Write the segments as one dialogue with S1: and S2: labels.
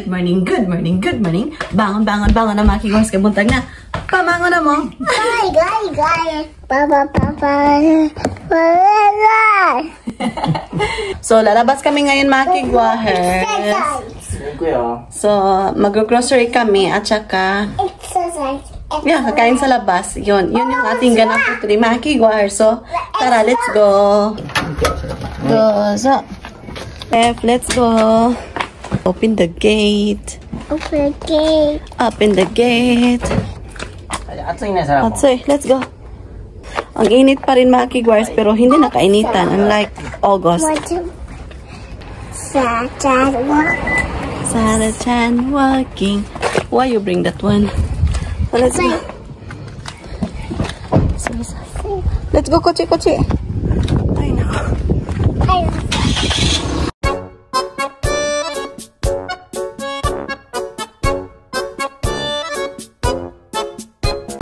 S1: morning, good morning, good morning. Bangon, bangon, bangon na mga kigwars kay buntag na. Pamangon na mo. So, lalabas kami ngayon mga kigwars. So, mag-grocery kami at saka yeah, kakain sa labas. Yun yung ating ganap po today mga kigwars. So, tara, let's go. Go, so. Let's go. Open the gate.
S2: Open the gate.
S1: Open the gate. Atsoy, let's go. Ang init pa rin mga kigwars, pero hindi na kainitan. Unlike August. Sarah-chan walking. Why you bring that one? So, let's go. Let's go, Kochi, Kochi. I know.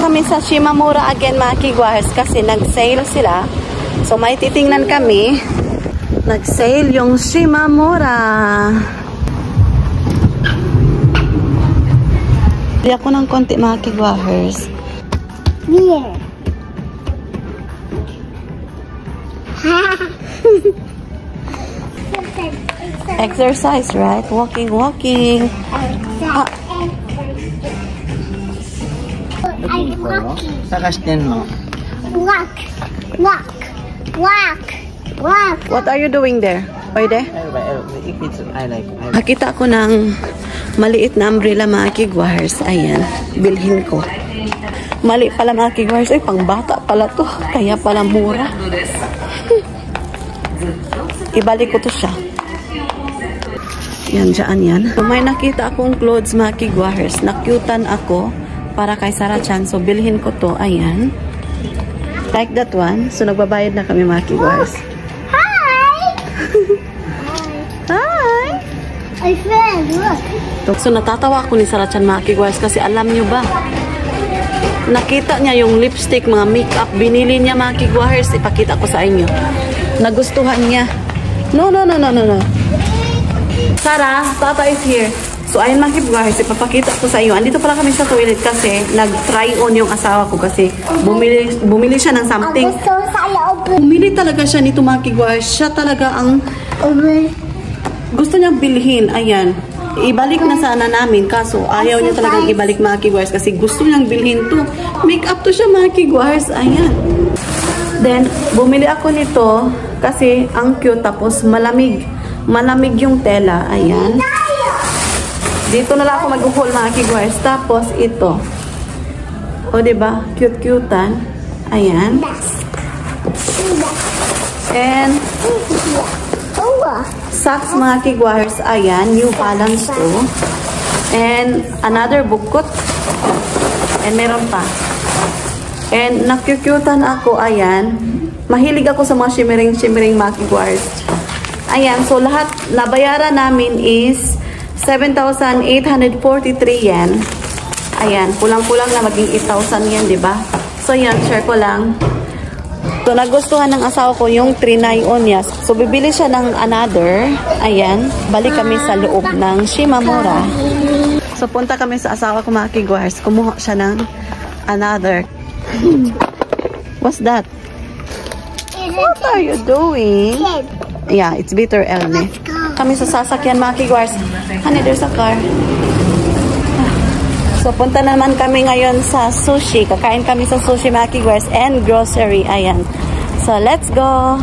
S1: Kami sa Shimamura again mga kigwars kasi nag-sale sila. So may titingnan kami. Nag-sale yung Shimamura. Bili ako ng konti mga kigwars.
S2: Here.
S1: Exercise, right? Walking, walking.
S2: I'm walking.
S3: Sakastin mo.
S2: Walk, walk, walk, walk.
S1: What are you doing there? Pwede?
S3: If it's, I like.
S1: Nakita ko ng maliit na umbrella mga kigwars. Ayan, bilhin ko. Mali pala mga kigwars. Ay, pang bata pala to. Kaya pala mura. Ibalik ko to siya. Yan, dyan yan. So, may nakita akong clothes mga kigwars. Nakyutan ako para kay Sarah-chan. So, bilhin ko to. Ayan. Like that one. So, nagbabayad na kami mga kigwars.
S2: Hi!
S1: Hi!
S2: My friend, look.
S1: So, natatawa ako ni Sarah-chan mga kigwars kasi alam nyo ba, nakita niya yung lipstick, mga makeup, binili niya mga kigwars. Ipakita ko sa inyo. Nagustuhan niya. No, no, no, no, no, no. Sarah, Tata is here. So, ayun mga kigwars, ipapakita ko sa inyo. Andito pala kami sa toilet kasi nag-try on yung asawa ko kasi bumili siya ng something.
S2: Gusto sa loob.
S1: Bumili talaga siya nito mga kigwars. Siya talaga ang gusto niyang bilhin. Ayan. Ibalik na sana namin kaso ayaw niya talagang ibalik mga kigwars kasi gusto niyang bilhin to. Make-up to siya mga kigwars. Ayan. Then, bumili ako nito kasi ang cute tapos malamig. Malamig yung tela. Ayan. Dito na lang ako mag-haul mga kigwars. Tapos ito. O diba? Cute-cutean. Ayan. And socks mga kigwars. Ayan. New Balance to. And another bukot. And meron pa. And nakyukyutan ako. Ayan. Mahilig ako sa mga shimmering mga kigwars. Ayan. So lahat nabayaran namin is 7,843 yen. Ayan, kulang-kulang na maging 8,000 yen, di ba? So, yan, share ko lang. So, nagustuhan ng asawa ko yung trinay on niya. So, bibili siya ng another. Ayan, balik kami sa loob ng Shimamura. So, punta kami sa asawa ko mga kigwars. Kumuha siya ng another. What's that? What are you doing? Yeah, it's bitter Elne. Kami sa sasakyan mga kigwars. Honey, there's a car. So, punta naman kami ngayon sa sushi. Kakain kami sa sushi mga kigwars and grocery. Ayan. So, let's go.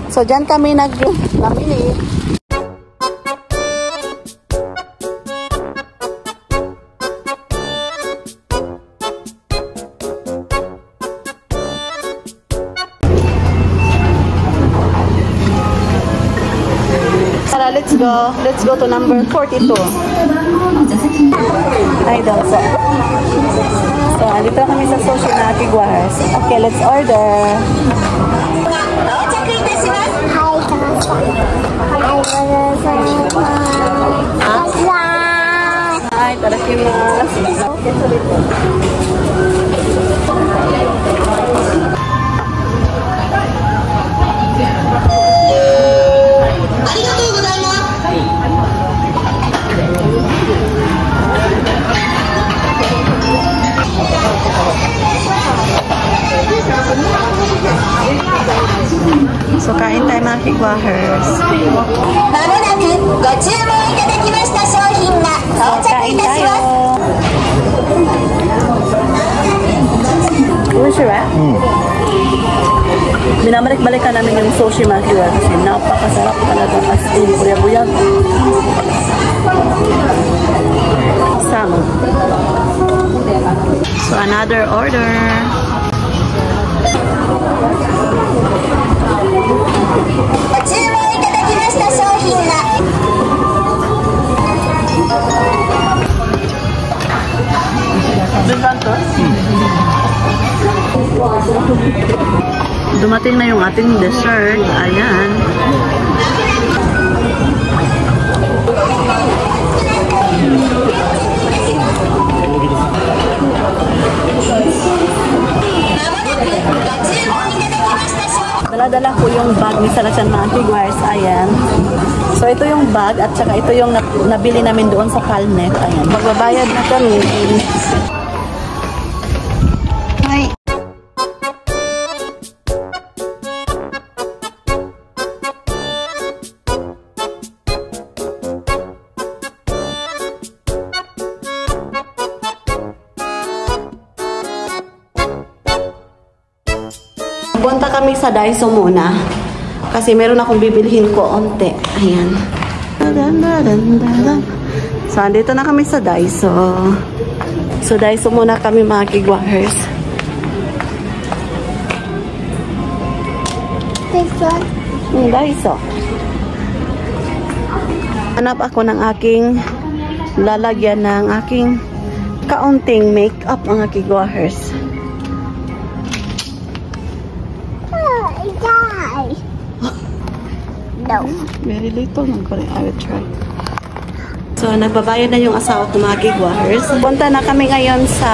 S1: So, dyan kami namili. Let's go. Let's go to number 42. Ay, daw. So, andito kami sa sushi na kigwars. Okay, let's order. Hi, tadakimasu. Okay, so So, kain tayo mga kigwahers.
S2: まもなくご注文いただきました商品が到着いたします。
S1: Masarap? Binabalik-balikan namin yung sushi mga kigwahers kasi napakasarap talaga as in buyag-buyag. Sam. So, another order. Dumating na yung ating dessert. Ayan. Dala-dala ko yung bag ni Salachan mga kigwahers. Ayan. So, ito yung bag at saka ito yung nabili namin doon sa Calnet. Ayan. Magbabayad na kami. Hi. Punta kami sa Daiso muna. Kasi meron akong bibilhin ko onte. Ayan. So, andito na kami sa Daiso. So, Daiso muna kami mga kigwahers. Daiso. Hanap ako ng aking lalagyan ng aking kaunting makeup mga kigwahers.
S2: No.
S1: Very little. I will try. So, nagbabayad na yung asawa ko mga kigwahers. Punta na kami ngayon sa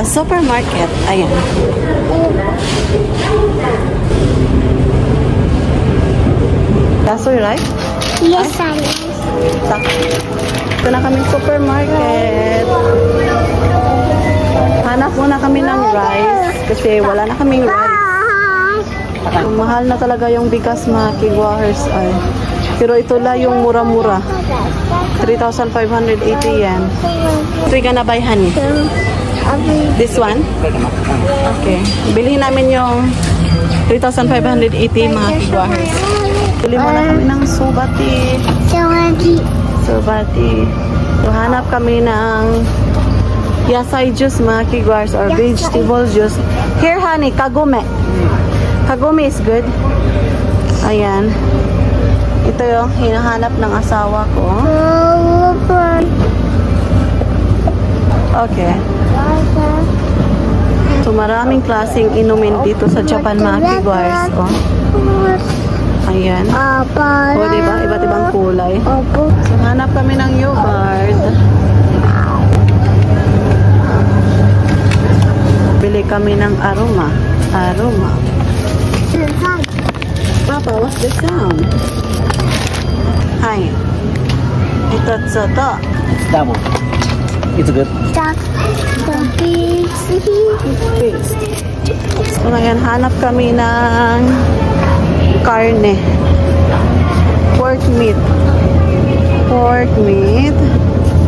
S1: supermarket. Ayan. That's all right?
S2: Yes, I am.
S1: Ito na kami supermarket. Hanap muna kami ng rice kasi wala na kaming rice. Mahal na talaga yung bigas mga kigwahers ay. Pero ito lang yung mura-mura. 3,580 yen. So, you gonna buy honey? This one? Okay. Bilhin namin yung 3,580 mga kigwahers. Bili muna kami ng subati. Subati. So, hanap kami ng yasai juice mga kigwahers or vegetable juice. Here honey, kagome. Kagome is good. Ayan. Ito yung hinahanap ng asawa ko. Okay. So, maraming klaseng inumin dito sa Japan mga kigwahers. Oh. Ayan. O, diba? Iba't ibang kulay. So, hanap kami ng yogurt. Bili kami ng aroma. Aroma. Papa, what's the sound? Hi. It's
S3: double. It's good.
S1: So, ngayon, hanap kami ng karne. Pork meat. Pork meat.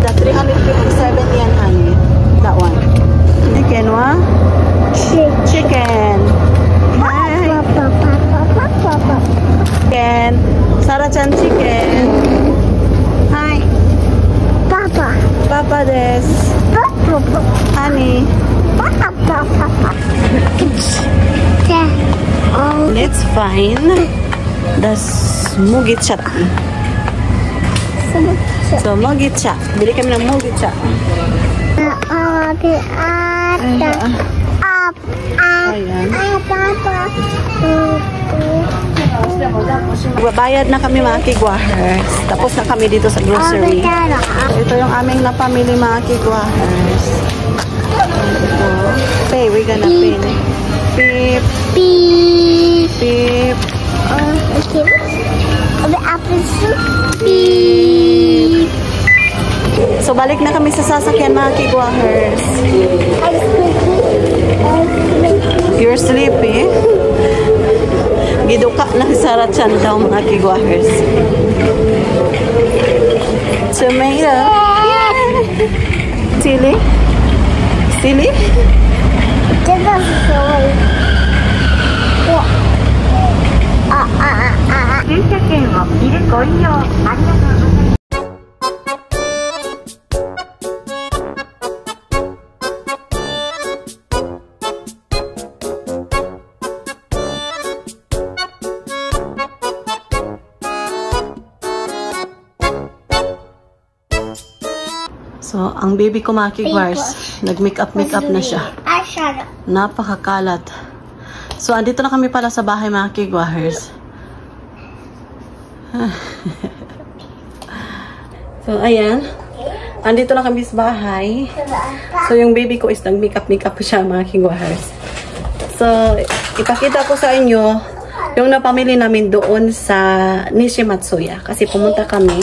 S1: The 357 yen, honey. That one. Chicken, what? Chicken. Hi. Chicken. Sarachan chicken. Hi. Papa des. Honey. Let's find the mugicha. So, mugicha. Bili kami ng mugicha. Ayan. Babayad na kami mga kigwahers. Tapos na kami dito sa grocery. Ito yung aming napamili mga kigwahers. Pay, we're gonna pay. Beep.
S2: Beep.
S1: Beep.
S2: Okay. The apple soup. Beep.
S1: So, balik na kami sa sasakyan mga kigwahers. You're sleepy? Giduka ng Sarah-chan daw mga kigwahers. Tomato. Sili? Sili? So, ang baby ko mga kigwars, nag-makeup na siya.
S2: Eyeshadow.
S1: Napakakalat. So, andito na kami pala sa bahay mga kigwars. So, ayan. Andito na kami sa bahay. So, yung baby ko is nag-makeup siya mga kigwars. So, ipakita ko sa inyo yung napamili namin doon sa Nishimatsuya. Kasi pumunta kami.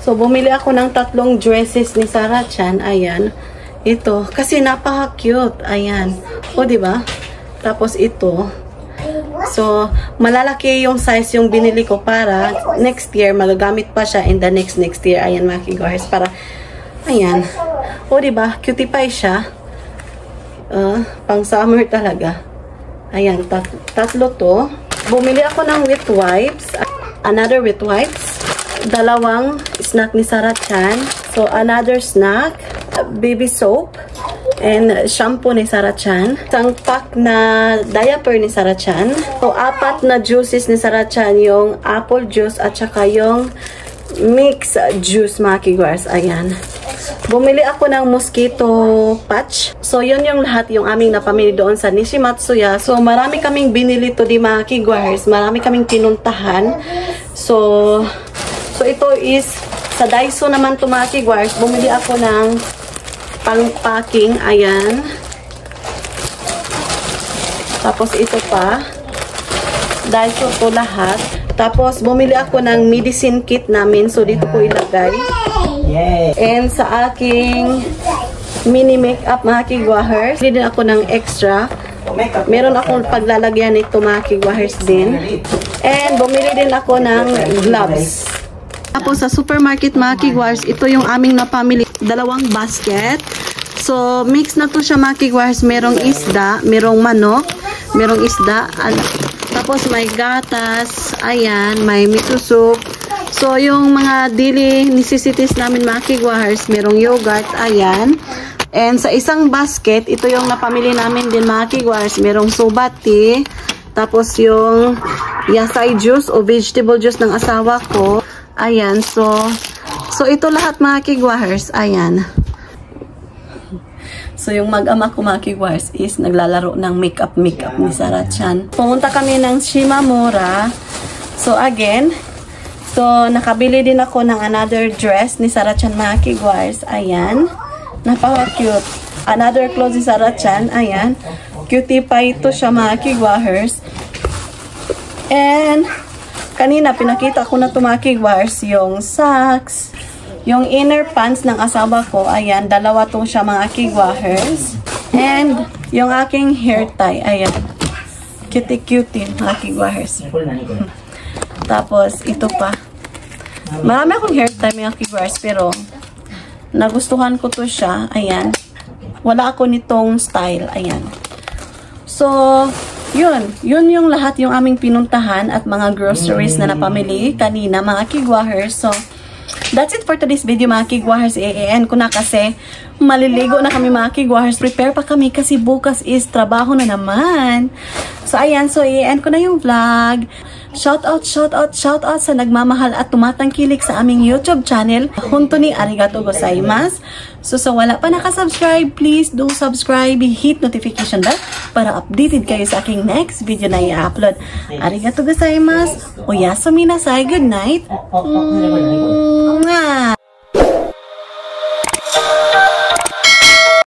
S1: So, bumili ako ng 3 dresses ni Sarah-chan. Ayan. Ito. Kasi napaka-cute. Ayan. O, diba? Tapos ito. So, malalaki yung size yung binili ko para next year, magagamit pa siya in the next year. Ayan, mga kigwars. Para, ayan. O, diba? Cutie pie siya. Pang summer talaga. Ayan. 3 to. Bumili ako ng wet wipes. Another wet wipes. 2 snack ni Sarah-chan. So, another snack, baby soap, and shampoo ni Sarah-chan. Isang pack na diaper ni Sarah-chan. So, 4 na juices ni Sarah-chan, yung apple juice at saka yung mix juice, mga kigwars. Ayan. Bumili ako ng mosquito patch. So, yun yung lahat yung aming napamili doon sa Nishimatsuya. So, marami kaming binili to di mga kigwars. Marami kaming pinuntahan. So, ito is, sa Daiso naman to mga kigwars, bumili ako ng pang-packing. Ayan. Tapos ito pa. Daiso to lahat. Tapos, bumili ako ng medicine kit namin. So, dito ko ilagay. And sa aking mini makeup mga kigwahers, bumili din ako ng extra. Meron akong paglalagyan nito mga kigwahers din. And, bumili din ako ng gloves. Tapos sa supermarket mga kigwars, ito yung aming napamili. 2 basket. So, mix na to siya mga kigwars. Merong isda, merong manok, merong isda. Tapos may gatas, ayan, may miso soup. So, yung mga daily necessities namin mga kigwars, merong yogurt, ayan. And sa isang basket, ito yung napamili namin din mga kigwars. Merong soba tea. Tapos yung yasai juice o vegetable juice ng asawa ko. Ayan, so ito lahat mga kigwahers, ayan. So, yung mag-ama ko mga kigwahers is naglalaro ng makeup ni Sarah-chan. Pumunta kami ng Shimamura. So, again, nakabili din ako ng another dress ni Sarah-chan mga kigwahers. Ayan. Napaka-cute. Another clothes ni Sarah-chan. Ayan. Cutie pie ito siya mga kigwahers. And kanina, pinakita ko na mga kigwars, yung socks, yung inner pants ng asawa ko. Ayan, 2 to siya mga kigwahers. And, yung aking hair tie. Ayan. Cutie-cutie mga kigwahers. Tapos, ito pa. Marami akong hair tie mga kigwars, pero nagustuhan ko to siya. Ayan. Wala ako nitong style. Ayan. So, yun yung lahat yung aming pinuntahan at mga groceries na napamili kanina mga kigwahers. So, that's it for today's video mga kigwahers. I-end ko na kasi maliligo na kami mga kigwahers. Prepare pa kami kasi bukas is trabaho na naman. So, ayan. So, i-end ko na yung vlog. Shout out sa nagmamahal at tumatangkilik sa aming YouTube channel. Hontoni arigatou gozaimasu. So, sa wala pa nakasubscribe, please do subscribe, hit notification bell para updated kayo sa aking next video na i-upload. Arigatou gozaimasu. Oyasumi nasai. Good night.